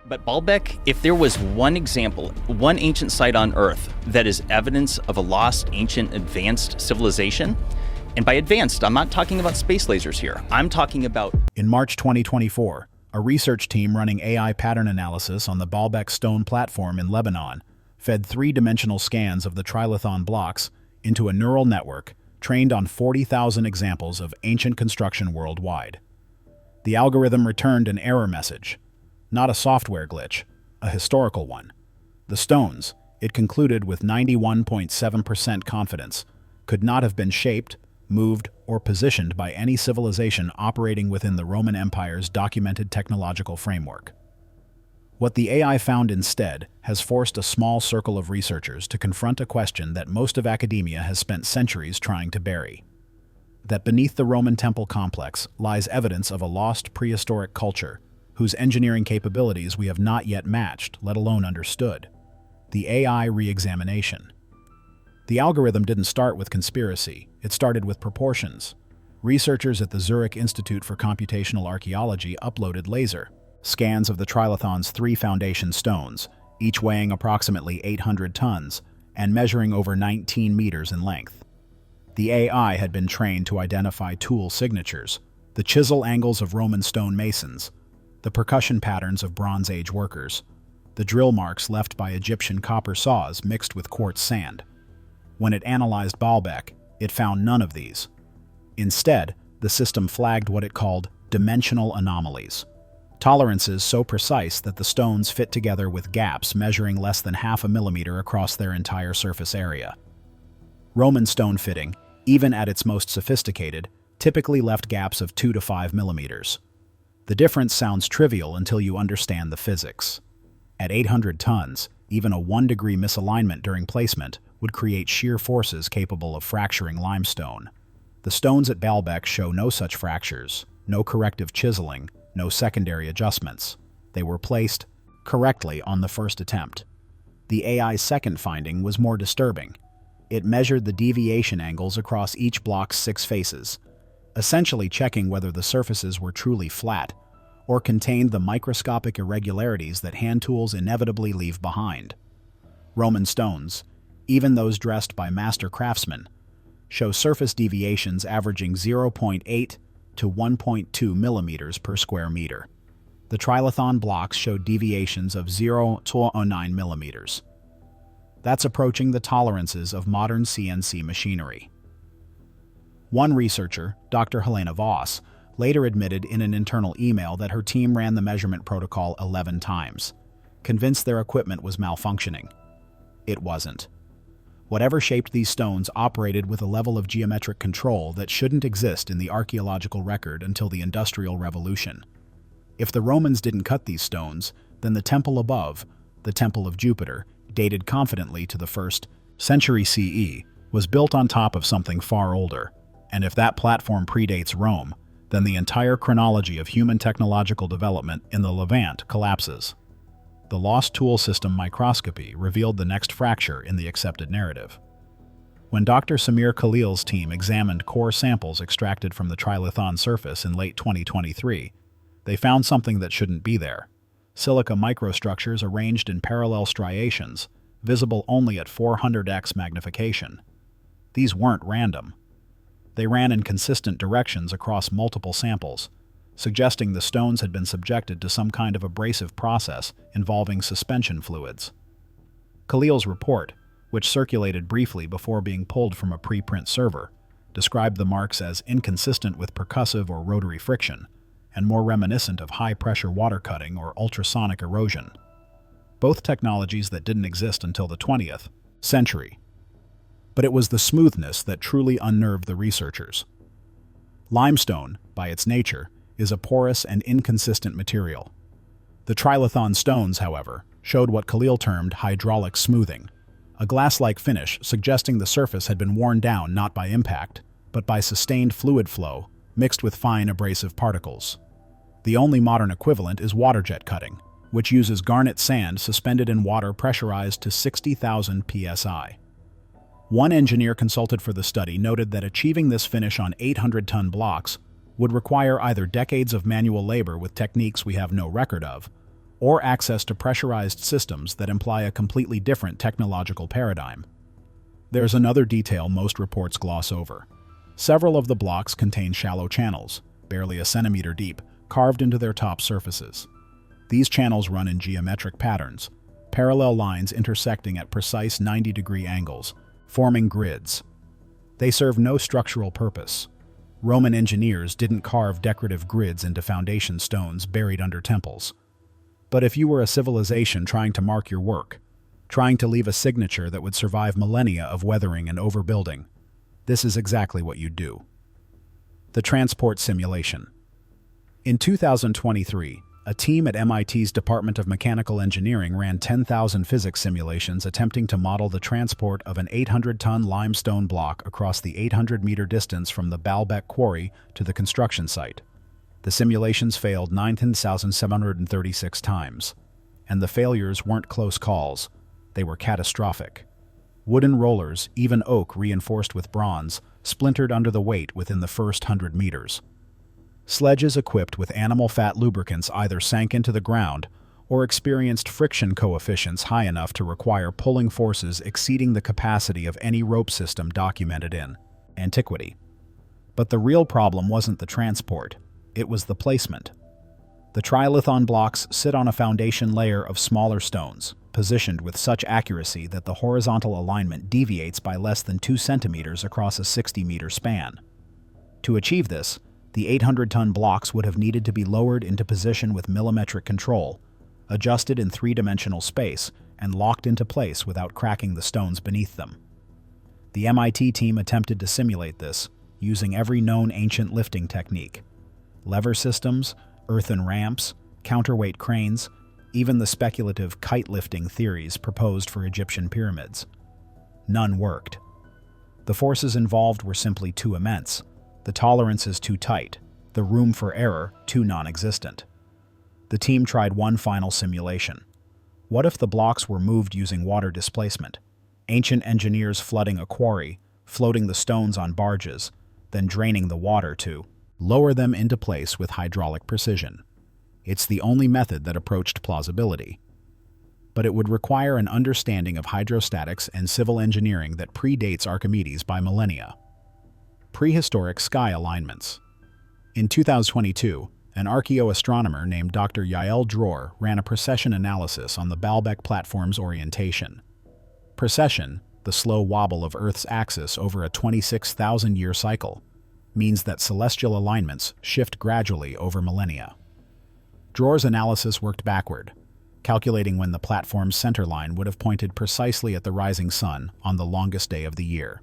But Baalbek, if there was one example, one ancient site on Earth that is evidence of a lost, ancient, advanced civilization, and by advanced, I'm not talking about space lasers here. I'm talking about... In March 2024, a research team running AI pattern analysis on the Baalbek stone platform in Lebanon fed three-dimensional scans of the Trilithon blocks into a neural network trained on 40,000 examples of ancient construction worldwide. The algorithm returned an error message. Not a software glitch, a historical one. The stones, it concluded with 91.7% confidence, could not have been shaped, moved, or positioned by any civilization operating within the Roman Empire's documented technological framework. What the AI found instead has forced a small circle of researchers to confront a question that most of academia has spent centuries trying to bury. That beneath the Roman temple complex lies evidence of a lost prehistoric culture whose engineering capabilities we have not yet matched, let alone understood. The AI re-examination. The algorithm didn't start with conspiracy, it started with proportions. Researchers at the Zurich Institute for Computational Archaeology uploaded laser scans of the Trilithon's three foundation stones, each weighing approximately 800 tons and measuring over 19 meters in length. The AI had been trained to identify tool signatures, the chisel angles of Roman stone masons, the percussion patterns of Bronze Age workers, the drill marks left by Egyptian copper saws mixed with quartz sand. When it analyzed Baalbek, it found none of these. Instead, the system flagged what it called dimensional anomalies, tolerances so precise that the stones fit together with gaps measuring less than half a millimeter across their entire surface area. Roman stone fitting, even at its most sophisticated, typically left gaps of 2 to 5 millimeters. The difference sounds trivial until you understand the physics. At 800 tons, even a 1-degree misalignment during placement would create shear forces capable of fracturing limestone. The stones at Baalbek show no such fractures, no corrective chiseling, no secondary adjustments. They were placed correctly on the first attempt. The AI's second finding was more disturbing. It measured the deviation angles across each block's 6 faces, essentially checking whether the surfaces were truly flat or contained the microscopic irregularities that hand tools inevitably leave behind. Roman stones, even those dressed by master craftsmen, show surface deviations averaging 0.8 to 1.2 millimeters per square meter. The Trilithon blocks showed deviations of 0.09 millimeters. That's approaching the tolerances of modern CNC machinery. One researcher, Dr. Helena Voss, later admitted in an internal email that her team ran the measurement protocol 11 times, convinced their equipment was malfunctioning. It wasn't. Whatever shaped these stones operated with a level of geometric control that shouldn't exist in the archaeological record until the Industrial Revolution. If the Romans didn't cut these stones, then the temple above, the Temple of Jupiter, dated confidently to the 1st century CE, was built on top of something far older. And if that platform predates Rome, then the entire chronology of human technological development in the Levant collapses. The lost tool system microscopy revealed the next fracture in the accepted narrative. When Dr. Samir Khalil's team examined core samples extracted from the Trilithon surface in late 2023, they found something that shouldn't be there. Silica microstructures arranged in parallel striations, visible only at 400x magnification. These weren't random. They ran in consistent directions across multiple samples, suggesting the stones had been subjected to some kind of abrasive process involving suspension fluids. Khalil's report, which circulated briefly before being pulled from a preprint server, described the marks as inconsistent with percussive or rotary friction, and more reminiscent of high-pressure water cutting or ultrasonic erosion, both technologies that didn't exist until the 20th century. But it was the smoothness that truly unnerved the researchers. Limestone, by its nature, is a porous and inconsistent material. The Trilithon stones, however, showed what Khalil termed hydraulic smoothing, a glass-like finish suggesting the surface had been worn down not by impact, but by sustained fluid flow mixed with fine abrasive particles. The only modern equivalent is water jet cutting, which uses garnet sand suspended in water pressurized to 60,000 psi. One engineer consulted for the study noted that achieving this finish on 800-ton blocks would require either decades of manual labor with techniques we have no record of, or access to pressurized systems that imply a completely different technological paradigm. There's another detail most reports gloss over. Several of the blocks contain shallow channels, barely a centimeter deep, carved into their top surfaces. These channels run in geometric patterns, parallel lines intersecting at precise 90-degree angles, forming grids. They serve no structural purpose. Roman engineers didn't carve decorative grids into foundation stones buried under temples. But if you were a civilization trying to mark your work, trying to leave a signature that would survive millennia of weathering and overbuilding, this is exactly what you'd do. The transport simulation. In 2023, a team at MIT's Department of Mechanical Engineering ran 10,000 physics simulations attempting to model the transport of an 800-ton limestone block across the 800-meter distance from the Baalbek quarry to the construction site. The simulations failed 9,736 times, and the failures weren't close calls. They were catastrophic. Wooden rollers, even oak reinforced with bronze, splintered under the weight within the first 100 meters. Sledges equipped with animal fat lubricants either sank into the ground or experienced friction coefficients high enough to require pulling forces exceeding the capacity of any rope system documented in antiquity. But the real problem wasn't the transport, it was the placement. The Trilithon blocks sit on a foundation layer of smaller stones, positioned with such accuracy that the horizontal alignment deviates by less than 2 centimeters across a 60-meter span. To achieve this, the 800-ton blocks would have needed to be lowered into position with millimetric control, adjusted in three-dimensional space, and locked into place without cracking the stones beneath them. The MIT team attempted to simulate this, using every known ancient lifting technique. Lever systems, earthen ramps, counterweight cranes, even the speculative kite-lifting theories proposed for Egyptian pyramids. None worked. The forces involved were simply too immense, the tolerances too tight, the room for error too non-existent. The team tried one final simulation. What if the blocks were moved using water displacement? Ancient engineers flooding a quarry, floating the stones on barges, then draining the water to lower them into place with hydraulic precision. It's the only method that approached plausibility. But it would require an understanding of hydrostatics and civil engineering that predates Archimedes by millennia. Prehistoric sky alignments. In 2022, an archaeoastronomer named Dr. Yael Dror ran a precession analysis on the Baalbek platform's orientation. Precession, the slow wobble of Earth's axis over a 26,000-year cycle, means that celestial alignments shift gradually over millennia. Dror's analysis worked backward, calculating when the platform's centerline would have pointed precisely at the rising sun on the longest day of the year.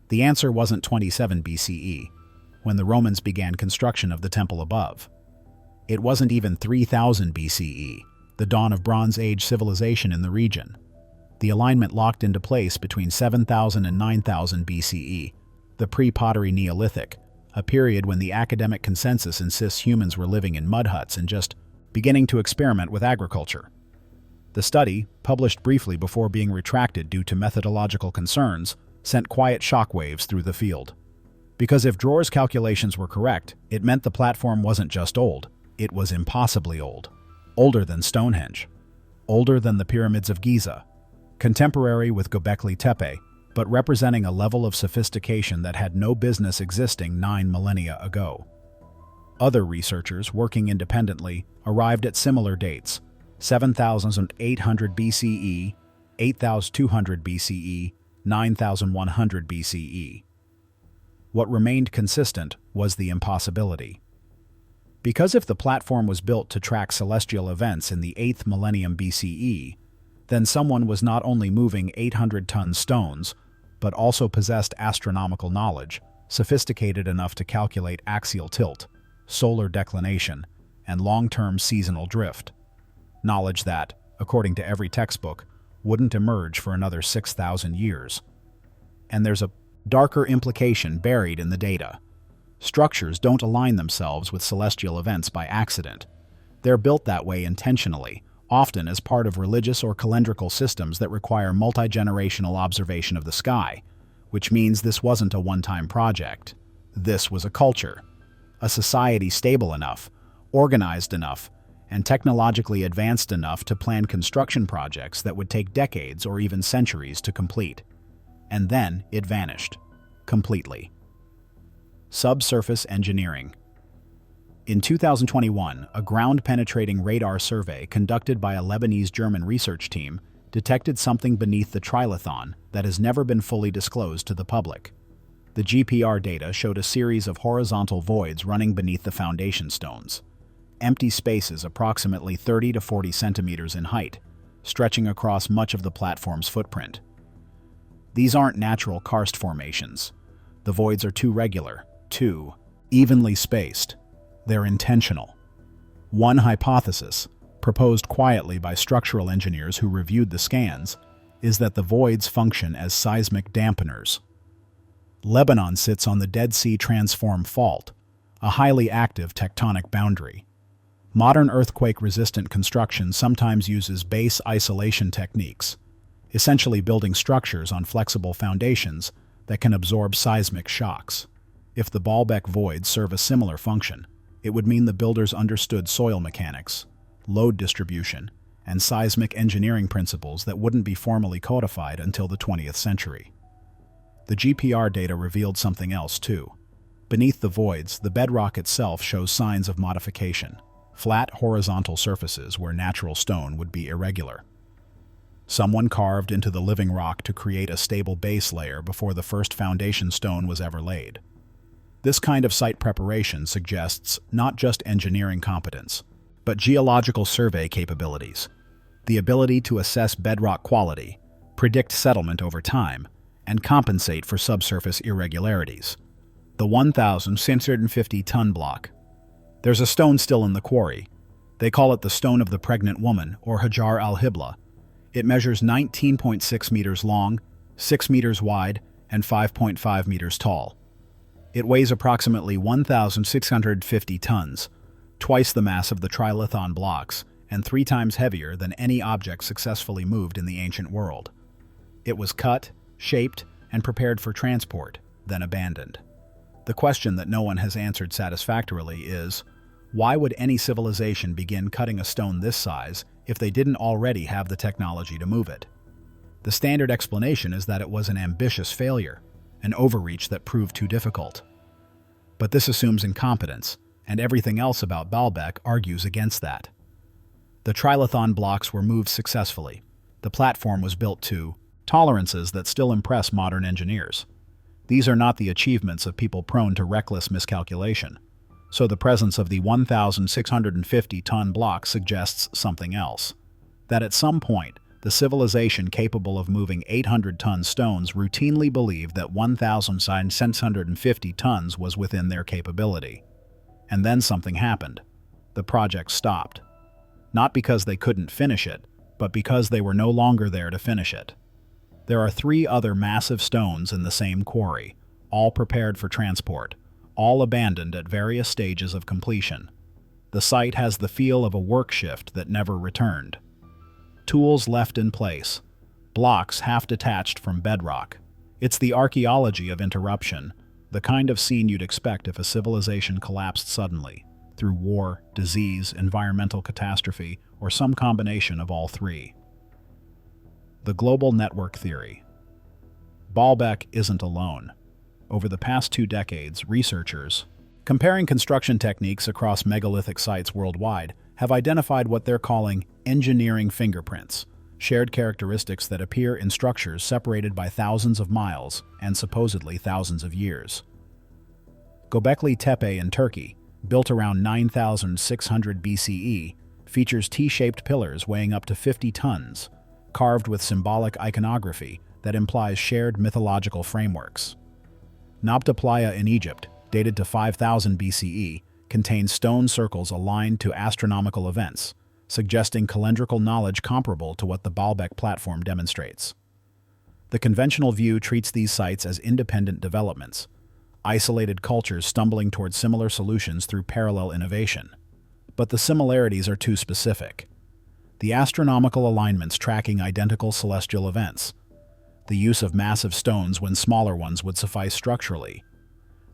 The answer wasn't 27 BCE, when the Romans began construction of the temple above. It wasn't even 3000 BCE, the dawn of Bronze Age civilization in the region. The alignment locked into place between 7000 and 9000 BCE, the pre-pottery Neolithic, a period when the academic consensus insists humans were living in mud huts and just beginning to experiment with agriculture. The study, published briefly before being retracted due to methodological concerns, sent quiet shockwaves through the field. Because if Dror's calculations were correct, it meant the platform wasn't just old, it was impossibly old. Older than Stonehenge. Older than the pyramids of Giza. Contemporary with Göbekli Tepe, but representing a level of sophistication that had no business existing 9 millennia ago. Other researchers, working independently, arrived at similar dates: 7,800 BCE, 8,200 BCE, 9,100 BCE. What remained consistent was the impossibility. Because if the platform was built to track celestial events in the 8th millennium BCE, then someone was not only moving 800-ton stones, but also possessed astronomical knowledge, sophisticated enough to calculate axial tilt, solar declination, and long-term seasonal drift. Knowledge that, according to every textbook, wouldn't emerge for another 6,000 years. And there's a darker implication buried in the data. Structures don't align themselves with celestial events by accident. They're built that way intentionally, often as part of religious or calendrical systems that require multi-generational observation of the sky, which means this wasn't a one-time project. This was a culture, a society stable enough, organized enough, and technologically advanced enough to plan construction projects that would take decades or even centuries to complete. And then it vanished. Completely. Subsurface engineering. In 2021, a ground-penetrating radar survey conducted by a Lebanese-German research team detected something beneath the Trilithon that has never been fully disclosed to the public. The GPR data showed a series of horizontal voids running beneath the foundation stones. Empty spaces approximately 30 to 40 centimeters in height, stretching across much of the platform's footprint. These aren't natural karst formations. The voids are too regular, too evenly spaced. They're intentional. One hypothesis, proposed quietly by structural engineers who reviewed the scans, is that the voids function as seismic dampeners. Lebanon sits on the Dead Sea Transform Fault, a highly active tectonic boundary. Modern earthquake-resistant construction sometimes uses base isolation techniques, essentially building structures on flexible foundations that can absorb seismic shocks. If the Baalbek voids serve a similar function, it would mean the builders understood soil mechanics, load distribution, and seismic engineering principles that wouldn't be formally codified until the 20th century. The GPR data revealed something else, too. Beneath the voids, the bedrock itself shows signs of modification, flat horizontal surfaces where natural stone would be irregular. Someone carved into the living rock to create a stable base layer before the first foundation stone was ever laid. This kind of site preparation suggests not just engineering competence, but geological survey capabilities, the ability to assess bedrock quality, predict settlement over time, and compensate for subsurface irregularities. The 1,650-ton block. There's a stone still in the quarry. They call it the Stone of the Pregnant Woman, or Hajar al-Hibla. It measures 19.6 meters long, 6 meters wide, and 5.5 meters tall. It weighs approximately 1,650 tons, twice the mass of the Trilithon blocks, and 3 times heavier than any object successfully moved in the ancient world. It was cut, shaped, and prepared for transport, then abandoned. The question that no one has answered satisfactorily is, why would any civilization begin cutting a stone this size if they didn't already have the technology to move it? The standard explanation is that it was an ambitious failure, an overreach that proved too difficult. But this assumes incompetence, and everything else about Baalbek argues against that. The Trilithon blocks were moved successfully. The platform was built to tolerances that still impress modern engineers. These are not the achievements of people prone to reckless miscalculation. So the presence of the 1,650-ton block suggests something else. That at some point, the civilization capable of moving 800-ton stones routinely believed that 1,650 tons was within their capability. And then something happened. The project stopped. Not because they couldn't finish it, but because they were no longer there to finish it. There are 3 other massive stones in the same quarry, all prepared for transport, all abandoned at various stages of completion. The site has the feel of a work shift that never returned. Tools left in place, blocks half detached from bedrock. It's the archaeology of interruption, the kind of scene you'd expect if a civilization collapsed suddenly, through war, disease, environmental catastrophe, or some combination of all 3. The global network theory. Baalbek isn't alone. Over the past 2 decades, researchers, comparing construction techniques across megalithic sites worldwide, have identified what they're calling engineering fingerprints, shared characteristics that appear in structures separated by thousands of miles and supposedly thousands of years. Göbekli Tepe in Turkey, built around 9,600 BCE, features T-shaped pillars weighing up to 50 tons, carved with symbolic iconography that implies shared mythological frameworks. Nabta Playa in Egypt, dated to 5000 BCE, contains stone circles aligned to astronomical events, suggesting calendrical knowledge comparable to what the Baalbek platform demonstrates. The conventional view treats these sites as independent developments, isolated cultures stumbling toward similar solutions through parallel innovation. But the similarities are too specific. The astronomical alignments tracking identical celestial events, the use of massive stones when smaller ones would suffice structurally,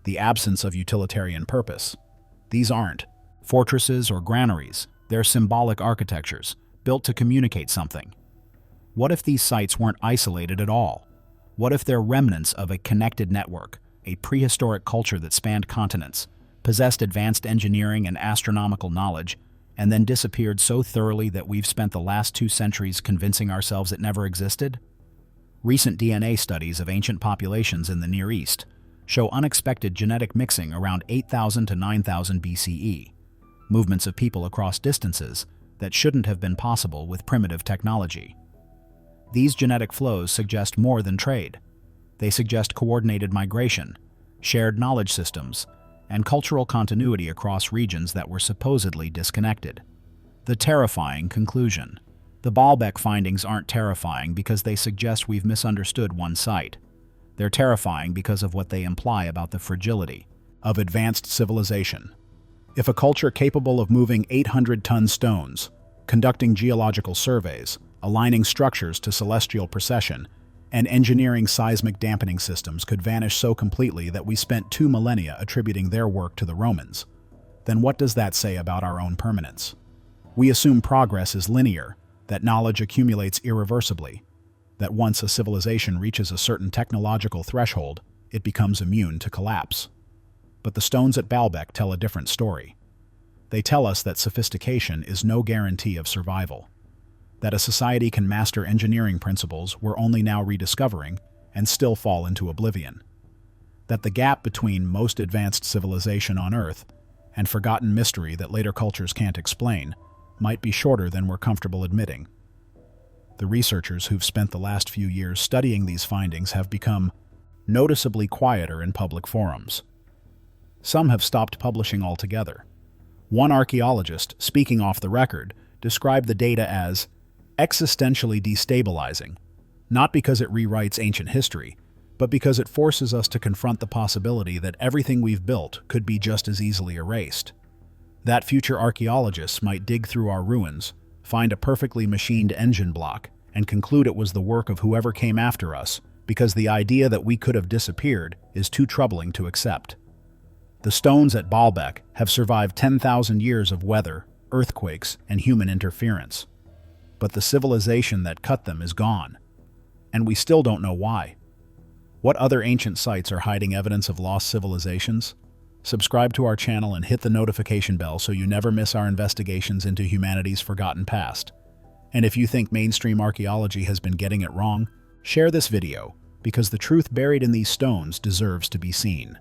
the absence of utilitarian purpose. These aren't fortresses or granaries. They're symbolic architectures, built to communicate something. What if these sites weren't isolated at all? What if they're remnants of a connected network, a prehistoric culture that spanned continents, possessed advanced engineering and astronomical knowledge, and then disappeared so thoroughly that we've spent the last 2 centuries convincing ourselves it never existed? Recent DNA studies of ancient populations in the Near East show unexpected genetic mixing around 8,000 to 9,000 BCE, movements of people across distances that shouldn't have been possible with primitive technology. These genetic flows suggest more than trade. They suggest coordinated migration, shared knowledge systems, and cultural continuity across regions that were supposedly disconnected. The terrifying conclusion. The Baalbek findings aren't terrifying because they suggest we've misunderstood one site. They're terrifying because of what they imply about the fragility of advanced civilization. If a culture capable of moving 800-ton stones, conducting geological surveys, aligning structures to celestial precession, and engineering seismic dampening systems could vanish so completely that we spent 2 millennia attributing their work to the Romans, then what does that say about our own permanence? We assume progress is linear, that knowledge accumulates irreversibly, that once a civilization reaches a certain technological threshold, it becomes immune to collapse. But the stones at Baalbek tell a different story. They tell us that sophistication is no guarantee of survival, that a society can master engineering principles we're only now rediscovering and still fall into oblivion, that the gap between most advanced civilization on Earth and forgotten mystery that later cultures can't explain might be shorter than we're comfortable admitting. The researchers who've spent the last few years studying these findings have become noticeably quieter in public forums. Some have stopped publishing altogether. One archaeologist, speaking off the record, described the data as existentially destabilizing, not because it rewrites ancient history, but because it forces us to confront the possibility that everything we've built could be just as easily erased. That future archaeologists might dig through our ruins, find a perfectly machined engine block, and conclude it was the work of whoever came after us, because the idea that we could have disappeared is too troubling to accept. The stones at Baalbek have survived 10,000 years of weather, earthquakes, and human interference. But the civilization that cut them is gone, and we still don't know why. What other ancient sites are hiding evidence of lost civilizations? Subscribe to our channel and hit the notification bell so you never miss our investigations into humanity's forgotten past. And if you think mainstream archaeology has been getting it wrong, share this video, because the truth buried in these stones deserves to be seen.